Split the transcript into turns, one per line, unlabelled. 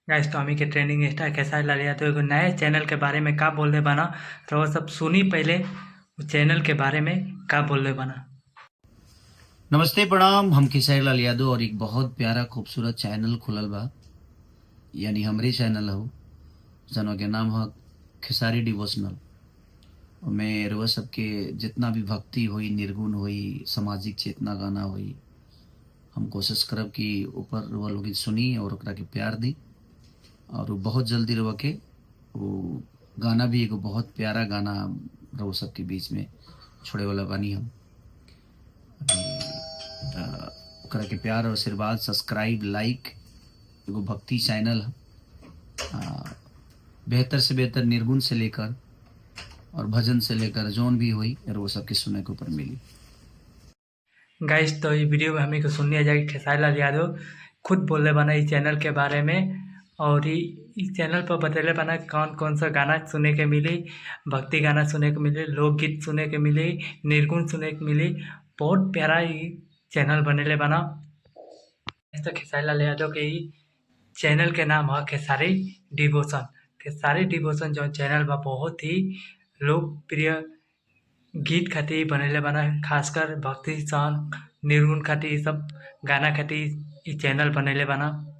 Guys तो हमी के ट्रेंडिंग स्टार खेसारी लाल यादव एगो नए चैनल के बारे में का बोलले बना। तो वो सब सुनी पहले उस चैनल के बारे में का बोलले बना।
नमस्ते प्रणाम। हम खेसारी लाल यादव और एक बहुत प्यारा खूबसूरत चैनल खुलल बा, यानी हमरे चैनल हो जनो के नाम है खेसारी डिवोशनल। में रउआ सबके जितना भी भक्ति हुई, निर्गुण हुई, सामाजिक चेतना गाना हुई, हम कोशिश करब कि ऊपर रउआ लोग सुनी और ओकरा के प्यार दी। और वो बहुत जल्दी रउआ के वो गाना भी एगो बहुत प्यारा गाना रउआ सबके बीच में छोड़े वाला बानी हम अभी। ओकरा के प्यार और आशीर्वाद, सब्सक्राइब, लाइक। एगो भक्ति चैनल है, बेहतर से बेहतर निर्गुण से लेकर और भजन से लेकर जौन भी हुई और वो सबके सुनने के ऊपर मिली।
गाइस तो ये वीडियो में हमी को सुनने जाएगी खेसारी लाल यादव खुद बोलले बना इस चैनल के बारे में। और इस चैनल पर बतेले बना कौन कौन सा गाना सुने के मिली। भक्ति गाना सुने के मिले, लोकगीत सुने के मिली, निर्गुण सुने के मिली। बहुत प्यारा ये चैनल बनेले बना। तो खेसारी लाल यादव के ही चैनल के नाम है खेसारी डिवोशन। खेसारी डिवोशन जो चैनल बा बहुत ही लोकप्रिय गीत खातिर बनेले बना, खासकर भक्ति सॉन्ग, निर्गुण खातिर, सब गाना खातिर ई चैनल बनेले बना।